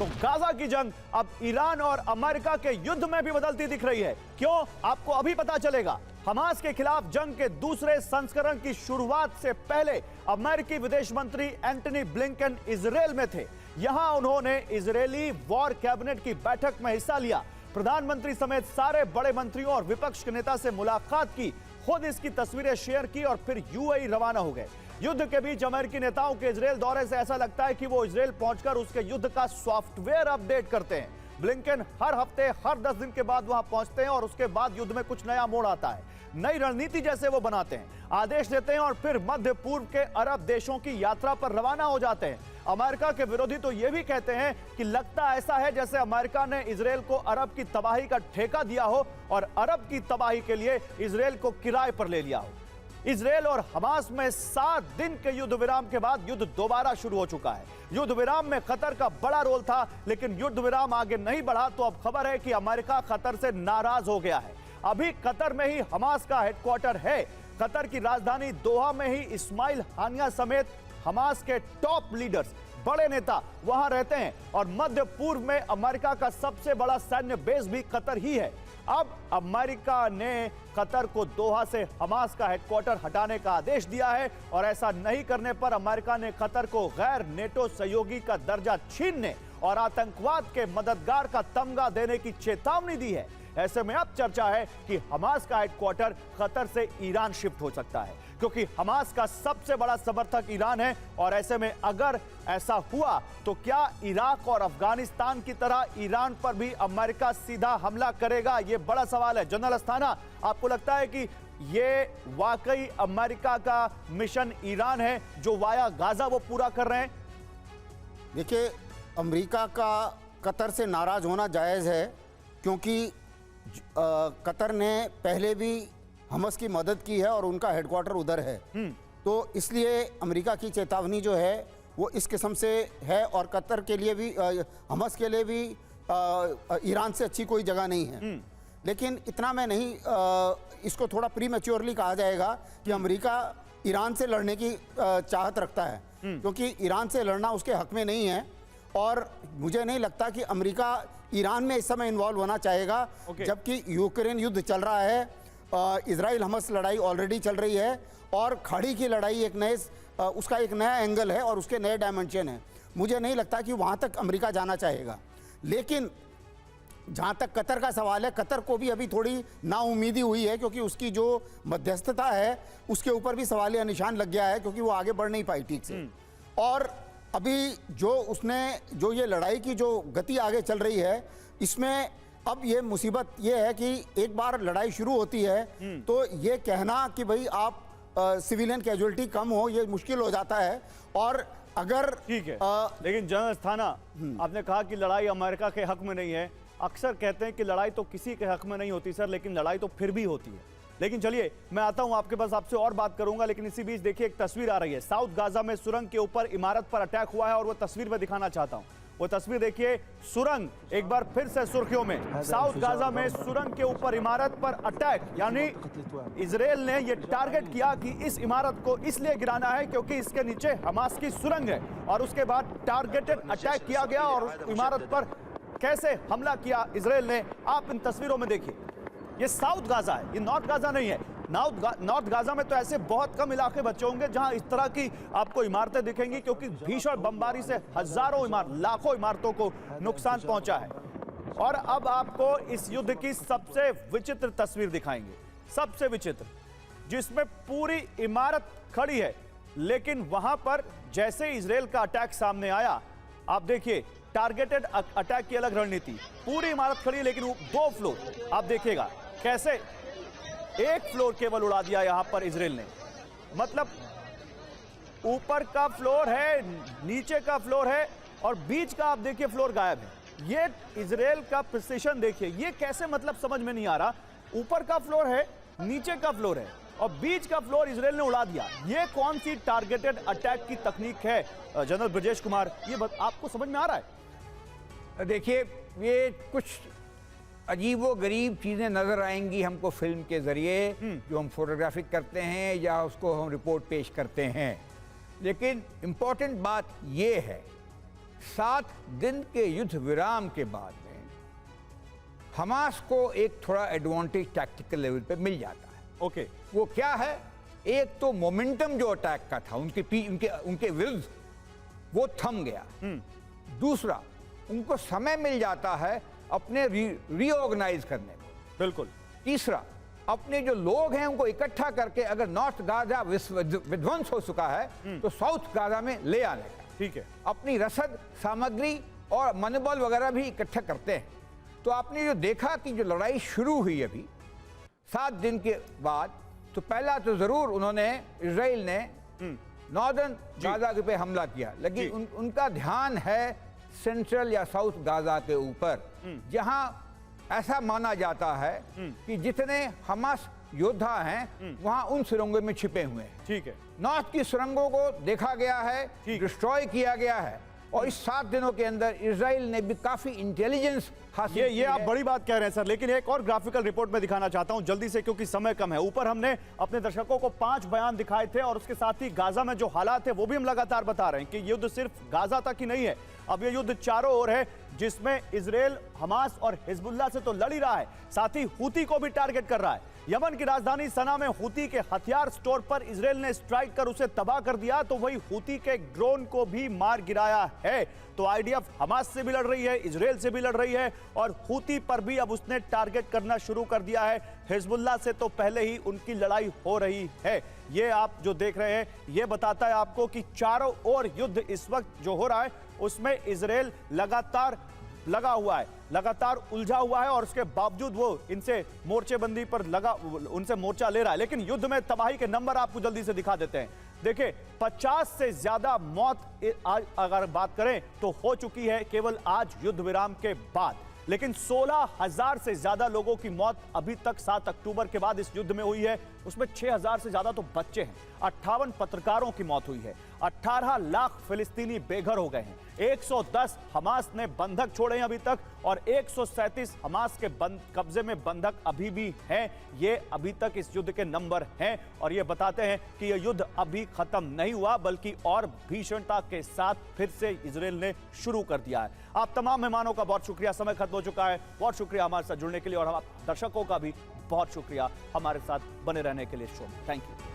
तो गाजा की जंग अब ईरान और अमेरिका के युद्ध में भी बदलती दिख रही है। क्यों, आपको अभी पता चलेगा। हमास के खिलाफ जंग के दूसरे संस्करण की शुरुआत से पहले अमेरिकी विदेश मंत्री एंटनी ब्लिंकन इजरायल में थे। यहां उन्होंने इजरायली वॉर कैबिनेट की बैठक में हिस्सा लिया। प्रधानमंत्री समेत सारे बड़े मंत्रियों और विपक्ष के नेता से मुलाकात की, खुद इसकी तस्वीरें शेयर की और फिर यूएई रवाना हो गए। युद्ध के बीच अमेरिकी नेताओं के इजरायल दौरे से ऐसा लगता है कि वो इजरायल पहुंचकर उसके युद्ध का सॉफ्टवेयर अपडेट करते हैं। ब्लिंकन हर हफ्ते, हर 10 दिन के बाद वहां पहुंचते हैं और उसके बाद युद्ध में कुछ नया मोड़ आता है। नई रणनीति जैसे वो बनाते हैं, आदेश देते हैं और फिर मध्य पूर्व के अरब देशों की यात्रा पर रवाना हो जाते हैं। अमेरिका के विरोधी तो यह भी कहते हैं कि लगता ऐसा है जैसे अमेरिका ने इजरायल को अरब की तबाही का ठेका दिया हो और अरब की तबाही के लिए इजरायल को किराए पर ले लिया हो। इजरायल और हमास में 7 दिन के युद्ध विराम के बाद युद्ध दोबारा शुरू हो चुका है। युद्ध विराम में कतर का बड़ा रोल था, लेकिन युद्ध विराम आगे नहीं बढ़ा तो अब खबर है कि अमेरिका कतर से नाराज हो गया है। अभी कतर में ही हमास का हेडक्वार्टर है। कतर की राजधानी दोहा में ही इस्माइल हानिया समेत हमास के टॉप लीडर्स, बड़े नेता वहां रहते हैं और मध्य पूर्व में अमेरिका का सबसे बड़ा सैन्य बेस भी कतर ही है। अब अमेरिका ने कतर को दोहा से हमास का हेडक्वार्टर हटाने का आदेश दिया है और ऐसा नहीं करने पर अमेरिका ने कतर को गैर नेटो सहयोगी का दर्जा छीनने और आतंकवाद के मददगार का तमगा देने की चेतावनी दी है। ऐसे में अब चर्चा है कि हमास का हेडक्वार्टर कतर से ईरान शिफ्ट हो सकता है, क्योंकि हमास का सबसे बड़ा समर्थक ईरान है। और ऐसे में अगर ऐसा हुआ तो क्या इराक और अफगानिस्तान की तरह ईरान पर भी अमेरिका सीधा हमला करेगा? यह बड़ा सवाल है। जनरल अस्थाना, आपको लगता है कि यह वाकई अमेरिका का मिशन ईरान है जो वाया गाजा वो पूरा कर रहे हैं? देखिए, अमेरिका का कतर से नाराज होना जायज़ है, क्योंकि कतर ने पहले भी हमास की मदद की है और उनका हेडक्वार्टर उधर है। तो इसलिए अमेरिका की चेतावनी जो है वो इस किस्म से है और कतर के लिए भी, हमास के लिए भी ईरान से अच्छी कोई जगह नहीं है। लेकिन इतना मैं नहीं, इसको थोड़ा प्रीमैच्योरली कहा जाएगा कि अमेरिका ईरान से लड़ने की चाहत रखता है, क्योंकि ईरान से लड़ना उसके हक में नहीं है। और मुझे नहीं लगता कि अमेरिका ईरान में इस समय इन्वॉल्व होना चाहेगा, जबकि यूक्रेन युद्ध चल रहा है, इजराइल हमास लड़ाई ऑलरेडी चल रही है और खाड़ी की लड़ाई एक नए, उसका एक नया एंगल है और उसके नए डायमेंशन है। मुझे नहीं लगता कि वहाँ तक अमेरिका जाना चाहेगा। लेकिन जहाँ तक कतर का सवाल है, कतर को भी अभी थोड़ी नाउमीदी हुई है, क्योंकि उसकी जो मध्यस्थता है उसके ऊपर भी सवालिया निशान लग गया है, क्योंकि वो आगे बढ़ नहीं पाई ठीक से। और अभी जो ये लड़ाई की जो गति आगे चल रही है, इसमें अब ये मुसीबत ये है कि एक बार लड़ाई शुरू होती है तो ये कहना कि भाई आप सिविलियन कैजुअलिटी कम हो, ये मुश्किल हो जाता है। और अगर ठीक है, लेकिन जनरल अस्थाना, आपने कहा कि लड़ाई अमेरिका के हक में नहीं है। अक्सर कहते हैं कि लड़ाई तो किसी के हक में नहीं होती सर, लेकिन लड़ाई तो फिर भी होती है। लेकिन चलिए, मैं आता हूं आपके पास, आपसे और बात करूंगा, लेकिन इसी बीच देखिए एक तस्वीर आ रही है। साउथ गाजा में सुरंग के ऊपर इमारत पर अटैक हुआ है और वो तस्वीर में दिखाना चाहता हूं। वो तस्वीर देखिए, सुरंग एक बार फिर से सुर्खियों में। साउथ गाजा में सुरंग के ऊपर इमारत पर अटैक, यानी इजरायल ने ये टारगेट किया कि इस इमारत को इसलिए गिराना है क्योंकि इसके नीचे हमास की सुरंग है, और उसके बाद टारगेटेड अटैक किया गया और इमारत पर कैसे हमला किया इजरायल ने, आप इन तस्वीरों में देखिए। ये साउथ गाजा है, ये नॉर्थ गाजा नहीं है। नॉर्थ गाजा में तो ऐसे बहुत कम इलाके बचे होंगे जहां इस तरह की आपको इमारतें दिखेंगी, क्योंकि भीषण बमबारी से हजारों लाखों इमारतों को नुकसान पहुंचा है। और अब आपको इस युद्ध की सबसे विचित्र तस्वीर दिखाएंगे, सबसे विचित्र, जिसमें पूरी इमारत खड़ी है, लेकिन वहां पर जैसे इजरायल का अटैक सामने आया, आप देखिए टारगेटेड अटैक की अलग रणनीति। पूरी इमारत खड़ी है, लेकिन 2 फ्लोर आप देखिएगा कैसे, एक फ्लोर केवल उड़ा दिया यहां पर इजरायल ने। मतलब ऊपर का फ्लोर है, नीचे का फ्लोर है और बीच का आप देखिए फ्लोर गायब है। ये इजरायल का प्रिसिशन देखिए, ये कैसे, मतलब समझ में नहीं आ रहा। ऊपर का फ्लोर है, नीचे का फ्लोर है और बीच का फ्लोर इजरायल ने उड़ा दिया। ये कौन सी टारगेटेड अटैक की तकनीक है जनरल ब्रजेश कुमार, ये आपको समझ में आ रहा है? देखिए, ये कुछ अजीबो गरीब चीज़ें नज़र आएंगी हमको फिल्म के ज़रिए, जो हम फोटोग्राफिक करते हैं या उसको हम रिपोर्ट पेश करते हैं। लेकिन इम्पॉर्टेंट बात ये है 7 दिन के युद्ध विराम के बाद में हमास को एक थोड़ा एडवांटेज टैक्टिकल लेवल पे मिल जाता है। ओके, वो क्या है? एक तो मोमेंटम जो अटैक का था उनके विरुद्ध, वो थम गया। दूसरा, उनको समय मिल जाता है अपने रीऑर्गेनाइज करने को। बिल्कुल। तीसरा, अपने जो लोग हैं उनको इकट्ठा करके, अगर नॉर्थ गाजा विध्वंस हो चुका है तो साउथ गाजा में ले आने का, ठीक है, अपनी रसद सामग्री और मनोबल वगैरह भी इकट्ठा करते हैं। तो आपने जो देखा कि जो लड़ाई शुरू हुई अभी 7 दिन के बाद, तो पहला तो जरूर उन्होंने, इजराइल ने नॉर्दर्न गाजा पे हमला किया, लेकिन उनका ध्यान है सेंट्रल या साउथ गाजा के ऊपर, जहां ऐसा माना जाता है कि जितने हमास योद्धा हैं वहां उन सुरंगों में छिपे हुए हैं। ठीक है, नॉर्थ की सुरंगों को देखा गया है, डिस्ट्रॉय किया गया है, और इस 7 दिनों के अंदर इजराइल ने भी काफी इंटेलिजेंस हासिल की ये आप है। बड़ी बात कह रहे हैं सर, लेकिन एक और ग्राफिकल रिपोर्ट में दिखाना चाहता हूं जल्दी से, क्योंकि समय कम है। ऊपर हमने अपने दर्शकों को 5 बयान दिखाए थे, और उसके साथ ही गाजा में जो हालात है वो भी हम लगातार बता रहे हैं कि युद्ध सिर्फ गाजा तक ही नहीं है, अब ये युद्ध चारों ओर है, जिसमें इजराइल हमास और हिजबुल्लाह से तो लड़ ही रहा है, साथ ही हूती को भी टारगेट कर रहा है। यमन की राजधानी सना में हूती के हथियार स्टोर पर इजराइल ने स्ट्राइक कर उसे तबाह कर दिया, तो वही हूती के ड्रोन को भी मार गिराया है। तो आईडीएफ हमास से भी लड़ रही है, इजराइल से भी लड़ रही है, और हूती पर भी अब उसने टारगेट करना शुरू कर दिया है। हिजबुल्लाह से तो पहले ही उनकी लड़ाई हो रही है। ये आप जो देख रहे हैं ये बताता है आपको कि चारों ओर युद्ध इस वक्त जो हो रहा है उसमें इजराइल लगातार लगा हुआ है, लगातार उलझा हुआ है, और उसके बावजूद वो इनसे मोर्चेबंदी पर लगा, उनसे मोर्चा ले रहा है। लेकिन युद्ध में तबाही के नंबर आपको जल्दी से दिखा देते हैं। देखिए, 50 से ज्यादा मौत आज अगर बात करें तो हो चुकी है केवल आज युद्ध विराम के बाद, लेकिन 16,000 से ज्यादा लोगों की मौत अभी तक 7 अक्टूबर के बाद इस युद्ध में हुई है। उसमें 6,000 से ज्यादा तो बच्चे हैं, 58 पत्रकारों की मौत हुई है, 18 लाख फिलिस्तीनी बेघर हो गए हैं, 110 हमास ने बंधक छोड़े हैं अभी तक, और 137 हमास के कब्जे में बंधक अभी भी हैं। ये अभी तक इस युद्ध के नंबर हैं, और ये बताते हैं कि यह युद्ध अभी खत्म नहीं हुआ, बल्कि और भीषणता के साथ फिर से इजराइल ने शुरू कर दिया है। आप तमाम मेहमानों का बहुत शुक्रिया, समय खत्म हो चुका है। बहुत शुक्रिया हमारे साथ जुड़ने के लिए, और हम दर्शकों का भी बहुत शुक्रिया हमारे साथ बने रहने के लिए शो में। Thank you.